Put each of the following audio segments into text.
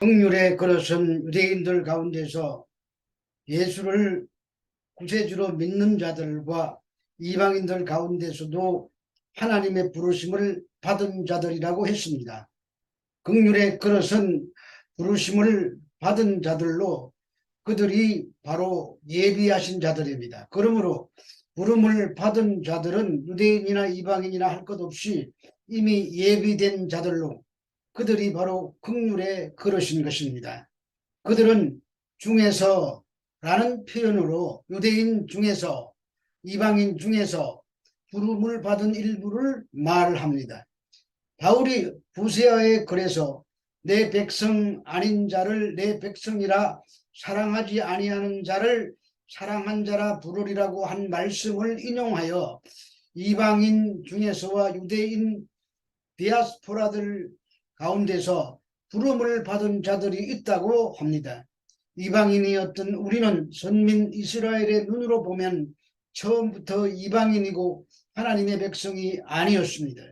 긍휼의 그릇은 유대인들 가운데서 예수를 구세주로 믿는 자들과 이방인들 가운데서도 하나님의 부르심을 받은 자들이라고 했습니다. 긍휼의 그릇은 부르심을 받은 자들로 그들이 바로 예비하신 자들입니다. 그러므로 부름을 받은 자들은 유대인이나 이방인이나 할 것 없이 이미 예비된 자들로 그들이 바로 긍휼의 그릇인 것입니다. 그들은 중에서 라는 표현으로 유대인 중에서 이방인 중에서 부름을 받은 일부를 말합니다. 바울이 부세아에 그래서 내 백성 아닌 자를 내 백성이라 사랑하지 아니하는 자를 사랑한 자라 부르리라고 한 말씀을 인용하여 이방인 중에서와 유대인 디아스포라들 가운데서 부름을 받은 자들이 있다고 합니다. 이방인이었던 우리는 선민 이스라엘의 눈으로 보면 처음부터 이방인이고 하나님의 백성이 아니었습니다.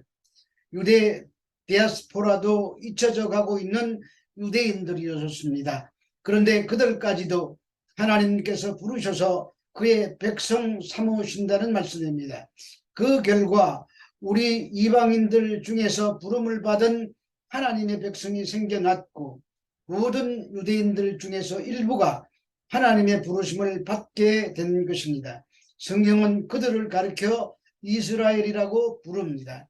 유대 디아스포라도 잊혀져 가고 있는 유대인들이었습니다. 그런데 그들까지도 하나님께서 부르셔서 그의 백성 삼으신다는 말씀입니다. 그 결과 우리 이방인들 중에서 부름을 받은 하나님의 백성이 생겨났고 모든 유대인들 중에서 일부가 하나님의 부르심을 받게 된 것입니다. 성경은 그들을 가리켜 이스라엘이라고 부릅니다.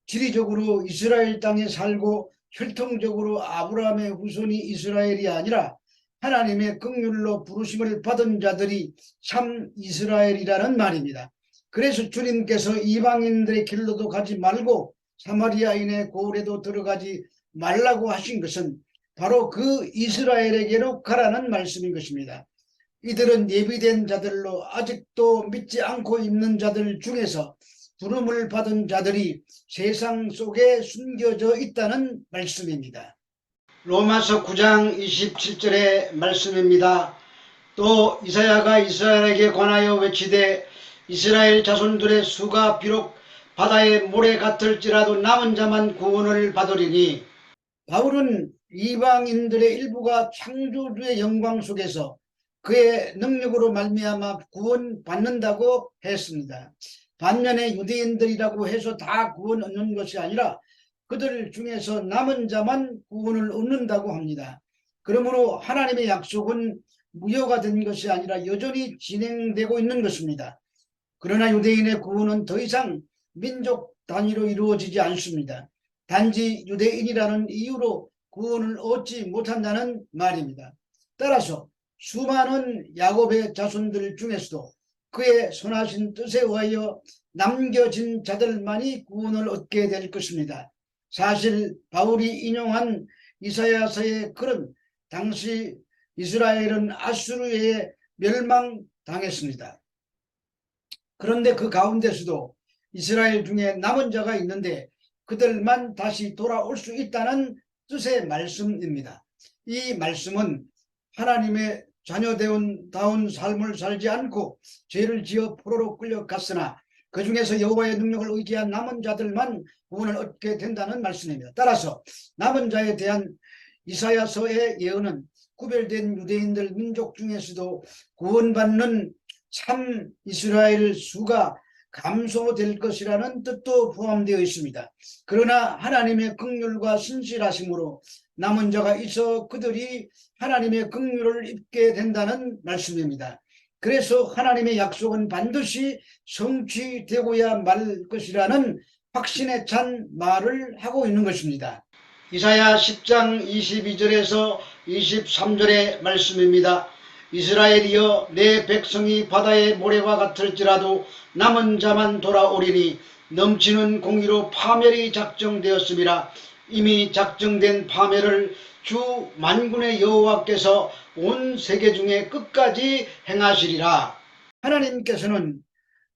지리적으로 이스라엘 땅에 살고 혈통적으로 아브라함의 후손이 이스라엘이 아니라 하나님의 긍휼로 부르심을 받은 자들이 참 이스라엘이라는 말입니다. 그래서 주님께서 이방인들의 길로도 가지 말고 사마리아인의 고을에도 들어가지 말라고 하신 것은 바로 그 이스라엘에게로 가라는 말씀인 것입니다. 이들은 예비된 자들로 아직도 믿지 않고 있는 자들 중에서 부름을 받은 자들이 세상 속에 숨겨져 있다는 말씀입니다. 로마서 9장 27절의 말씀입니다. 또 이사야가 이스라엘에게 관하여 외치되 이스라엘 자손들의 수가 비록 바다의 모래 같을지라도 남은 자만 구원을 받으리니. 바울은 이방인들의 일부가 창조주의 영광 속에서 그의 능력으로 말미암아 구원받는다고 했습니다. 반면에 유대인들이라고 해서 다 구원 얻는 것이 아니라 그들 중에서 남은 자만 구원을 얻는다고 합니다. 그러므로 하나님의 약속은 무효가 된 것이 아니라 여전히 진행되고 있는 것입니다. 그러나 유대인의 구원은 더 이상 민족 단위로 이루어지지 않습니다. 단지 유대인이라는 이유로 구원을 얻지 못한다는 말입니다. 따라서 수많은 야곱의 자손들 중에서도 그의 선하신 뜻에 의하여 남겨진 자들만이 구원을 얻게 될 것입니다. 사실 바울이 인용한 이사야서의 글은 당시 이스라엘은 아수르에 멸망당했습니다. 그런데 그 가운데서도 이스라엘 중에 남은 자가 있는데 그들만 다시 돌아올 수 있다는 뜻의 말씀입니다. 이 말씀은 하나님의 자녀다운 삶을 살지 않고 죄를 지어 포로로 끌려갔으나 그 중에서 여호와의 능력을 의지한 남은 자들만 구원을 얻게 된다는 말씀입니다. 따라서 남은 자에 대한 이사야서의 예언은 구별된 유대인들 민족 중에서도 구원받는 참 이스라엘 수가 감소될 것이라는 뜻도 포함되어 있습니다. 그러나 하나님의 긍휼과 신실하심으로 남은 자가 있어 그들이 하나님의 긍휼을 입게 된다는 말씀입니다. 그래서 하나님의 약속은 반드시 성취되고야 말 것이라는 확신에 찬 말을 하고 있는 것입니다. 이사야 10장 22절에서 23절의 말씀입니다. 이스라엘이여 내 백성이 바다의 모래와 같을지라도 남은 자만 돌아오리니 넘치는 공의로 파멸이 작정되었음이라. 이미 작정된 파멸을 주 만군의 여호와께서 온 세계 중에 끝까지 행하시리라. 하나님께서는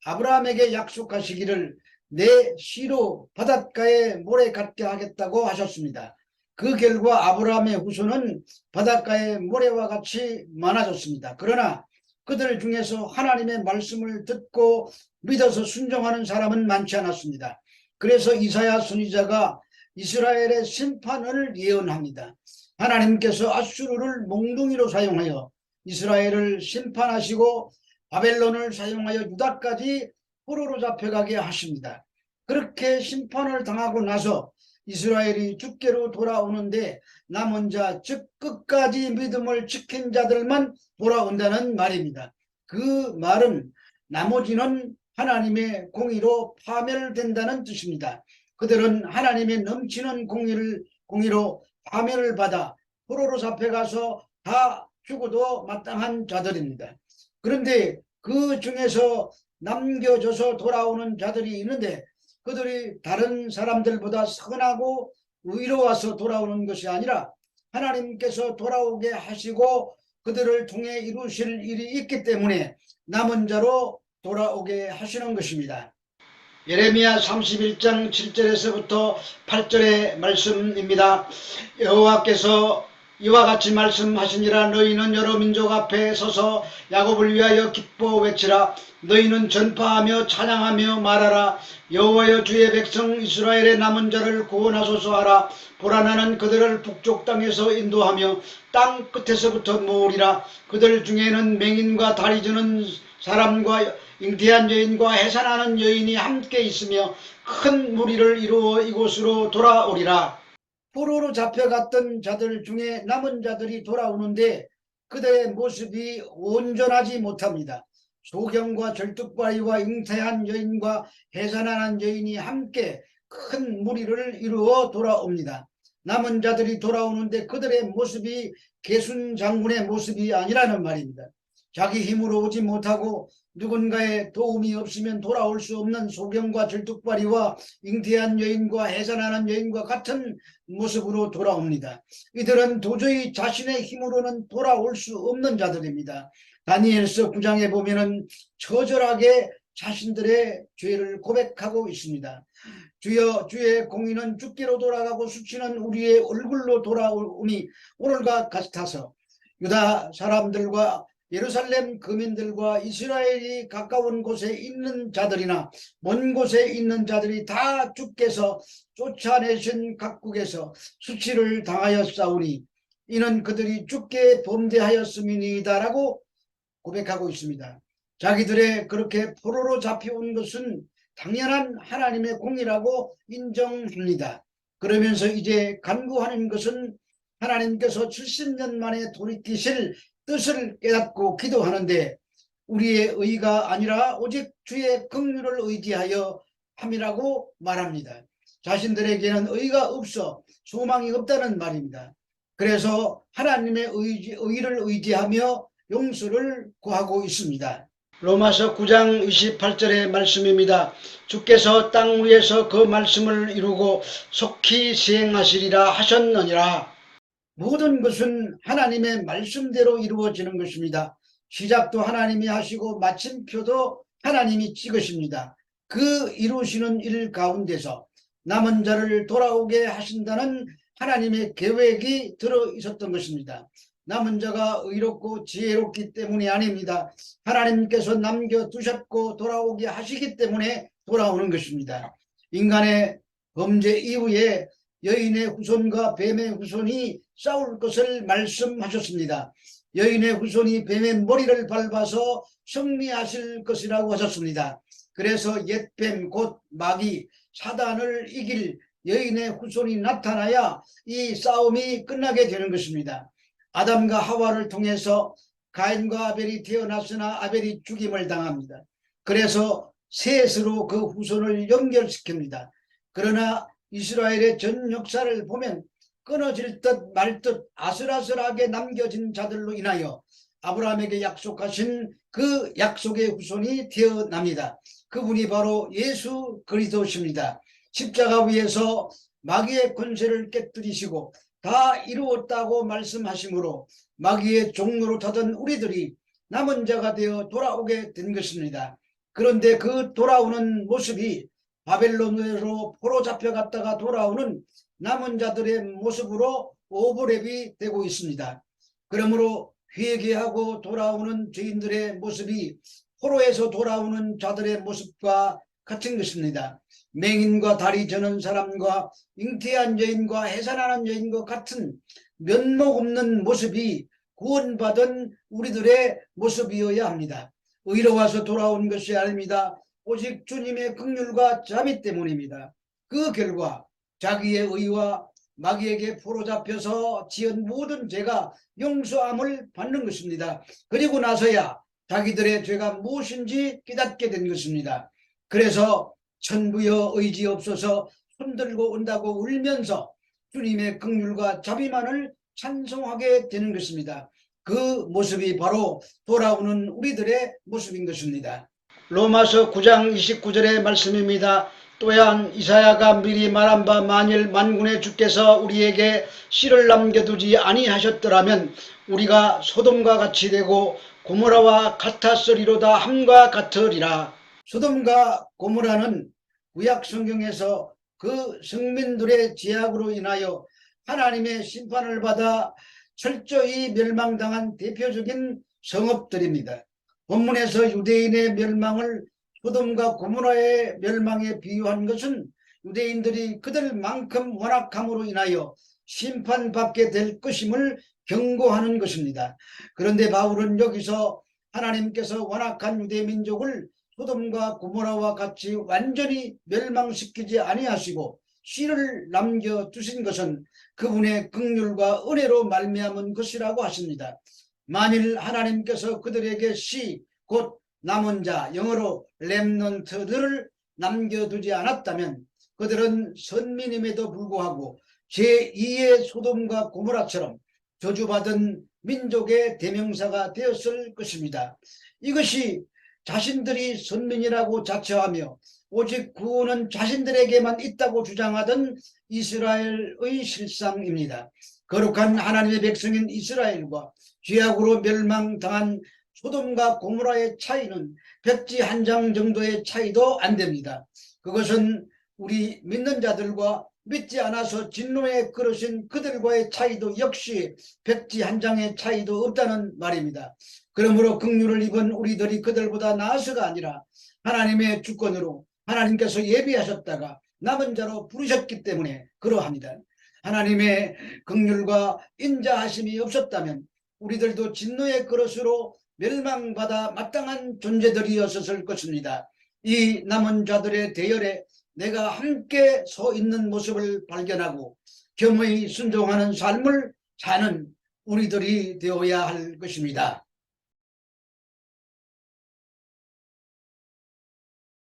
아브라함에게 약속하시기를 내 씨로 바닷가의 모래 같게 하겠다고 하셨습니다. 그 결과 아브라함의 후손은 바닷가의 모래와 같이 많아졌습니다. 그러나 그들 중에서 하나님의 말씀을 듣고 믿어서 순종하는 사람은 많지 않았습니다. 그래서 이사야 선지자가 이스라엘의 심판을 예언합니다. 하나님께서 아수르를 몽둥이로 사용하여 이스라엘을 심판하시고 바벨론을 사용하여 유다까지 포로로 잡혀가게 하십니다. 그렇게 심판을 당하고 나서 이스라엘이 주께로 돌아오는데 남은 자, 즉 끝까지 믿음을 지킨 자들만 돌아온다는 말입니다. 그 말은 나머지는 하나님의 공의로 파멸된다는 뜻입니다. 그들은 하나님의 넘치는 공의로 파멸을 받아 포로로 잡혀가서 다 죽어도 마땅한 자들입니다. 그런데 그 중에서 남겨져서 돌아오는 자들이 있는데 그들이 다른 사람들보다 선하고 의로워서 돌아오는 것이 아니라 하나님께서 돌아오게 하시고 그들을 통해 이루실 일이 있기 때문에 남은 자로 돌아오게 하시는 것입니다. 예레미야 31장 7절에서부터 8절의 말씀입니다. 여호와께서 이와 같이 말씀하시니라. 너희는 여러 민족 앞에 서서 야곱을 위하여 기뻐 외치라. 너희는 전파하며 찬양하며 말하라. 여호와여, 주의 백성 이스라엘의 남은 자를 구원하소서 하라. 보라, 나는 그들을 북쪽 땅에서 인도하며 땅 끝에서부터 모으리라. 그들 중에는 맹인과 다리 저는 사람과 잉태한 여인과 해산하는 여인이 함께 있으며 큰 무리를 이루어 이곳으로 돌아오리라. 포로로 잡혀갔던 자들 중에 남은 자들이 돌아오는데 그들의 모습이 온전하지 못합니다. 소경과 절뚝발이와 잉태한 여인과 해산하는 여인이 함께 큰 무리를 이루어 돌아옵니다. 남은 자들이 돌아오는데 그들의 모습이 게순 장군의 모습이 아니라는 말입니다. 자기 힘으로 오지 못하고 누군가의 도움이 없으면 돌아올 수 없는 소경과 절뚝발이와 잉태한 여인과 해산하는 여인과 같은 모습으로 돌아옵니다. 이들은 도저히 자신의 힘으로는 돌아올 수 없는 자들입니다. 다니엘서 9장에 보면은 처절하게 자신들의 죄를 고백하고 있습니다. 주여, 주의 공의는 주께로 돌아가고 수치는 우리의 얼굴로 돌아오니 오늘과 같아서 유다 사람들과 예루살렘 거민들과 이스라엘이 가까운 곳에 있는 자들이나 먼 곳에 있는 자들이 다 주께서 쫓아내신 각국에서 수치를 당하였사오니 이는 그들이 주께 범죄하였음이니이다라고 고백하고 있습니다. 자기들의 그렇게 포로로 잡혀온 것은 당연한 하나님의 공이라고 인정합니다. 그러면서 이제 간구하는 것은 하나님께서 70년 만에 돌이키실 뜻을 깨닫고 기도하는데 우리의 의가 아니라 오직 주의 긍휼을 의지하여 함이라고 말합니다. 자신들에게는 의가 없어 소망이 없다는 말입니다. 그래서 하나님의 의를 의지하며 용서를 구하고 있습니다. 로마서 9장 28절의 말씀입니다. 주께서 땅 위에서 그 말씀을 이루고 속히 시행하시리라 하셨느니라. 모든 것은 하나님의 말씀대로 이루어지는 것입니다. 시작도 하나님이 하시고 마침표도 하나님이 찍으십니다. 그 이루시는 일 가운데서 남은 자를 돌아오게 하신다는 하나님의 계획이 들어 있었던 것입니다. 남은 자가 의롭고 지혜롭기 때문이 아닙니다. 하나님께서 남겨두셨고 돌아오게 하시기 때문에 돌아오는 것입니다. 인간의 범죄 이후에 여인의 후손과 뱀의 후손이 싸울 것을 말씀하셨습니다. 여인의 후손이 뱀의 머리를 밟아서 승리하실 것이라고 하셨습니다. 그래서 옛뱀 곧 마귀 사단을 이길 여인의 후손이 나타나야 이 싸움이 끝나게 되는 것입니다. 아담과 하와를 통해서 가인과 아벨이 태어났으나 아벨이 죽임을 당합니다. 그래서 셋으로 그 후손을 연결시킵니다. 그러나 이스라엘의 전 역사를 보면 끊어질 듯 말 듯 아슬아슬하게 남겨진 자들로 인하여 아브라함에게 약속하신 그 약속의 후손이 태어납니다. 그분이 바로 예수 그리스도십니다. 십자가 위에서 마귀의 권세를 깨뜨리시고 다 이루었다고 말씀하시므로 마귀의 종로로 타던 우리들이 남은 자가 되어 돌아오게 된 것입니다. 그런데 그 돌아오는 모습이 바벨론으로 포로 잡혀갔다가 돌아오는 남은 자들의 모습으로 오버랩이 되고 있습니다. 그러므로 회개하고 돌아오는 죄인들의 모습이 포로에서 돌아오는 자들의 모습과 같은 것입니다. 맹인과 다리 저는 사람과 잉태한 여인과 해산하는 여인과 같은 면목 없는 모습이 구원받은 우리들의 모습이어야 합니다. 의로와서 돌아온 것이 아닙니다. 오직 주님의 긍휼과 자비 때문입니다. 그 결과 자기의 의와 마귀에게 포로잡혀서 지은 모든 죄가 용서함을 받는 것입니다. 그리고 나서야 자기들의 죄가 무엇인지 깨닫게 된 것입니다. 그래서 천부여 의지없어서 손들고 온다고 울면서 주님의 긍휼과 자비만을 찬송하게 되는 것입니다. 그 모습이 바로 돌아오는 우리들의 모습인 것입니다. 로마서 9장 29절의 말씀입니다. 또한 이사야가 미리 말한 바 만일 만군의 주께서 우리에게 씨를 남겨두지 아니하셨더라면 우리가 소돔과 같이 되고 고모라와 같았으리로다 함과 같으리라. 소돔과 고모라는 구약 성경에서 그 성민들의 죄악으로 인하여 하나님의 심판을 받아 철저히 멸망당한 대표적인 성읍들입니다. 본문에서 유대인의 멸망을 소돔과 고모라의 멸망에 비유한 것은 유대인들이 그들만큼 완악함으로 인하여 심판받게 될 것임을 경고하는 것입니다. 그런데 바울은 여기서 하나님께서 완악한 유대 민족을 소돔과 고모라와 같이 완전히 멸망시키지 아니하시고 씨를 남겨두신 것은 그분의 긍휼과 은혜로 말미암은 것이라고 하십니다. 만일 하나님께서 그들에게 씨, 곧 남은 자, 영어로 렘넌트들을 남겨두지 않았다면 그들은 선민임에도 불구하고 제2의 소돔과 고모라처럼 저주받은 민족의 대명사가 되었을 것입니다. 이것이 자신들이 선민이라고 자처하며 오직 구원은 자신들에게만 있다고 주장하던 이스라엘의 실상입니다. 거룩한 하나님의 백성인 이스라엘과 죄악으로 멸망당한 소돔과 고모라의 차이는 백지 한 장 정도의 차이도 안 됩니다. 그것은 우리 믿는 자들과 믿지 않아서 진노에 그르신 그들과의 차이도 역시 백지 한 장의 차이도 없다는 말입니다. 그러므로 긍휼을 입은 우리들이 그들보다 나아서가 아니라 하나님의 주권으로 하나님께서 예비하셨다가 남은 자로 부르셨기 때문에 그러합니다. 하나님의 긍휼과 인자하심이 없었다면 우리들도 진노의 그릇으로 멸망받아 마땅한 존재들이었을 것입니다. 이 남은 자들의 대열에 내가 함께 서 있는 모습을 발견하고 겸허히 순종하는 삶을 사는 우리들이 되어야 할 것입니다.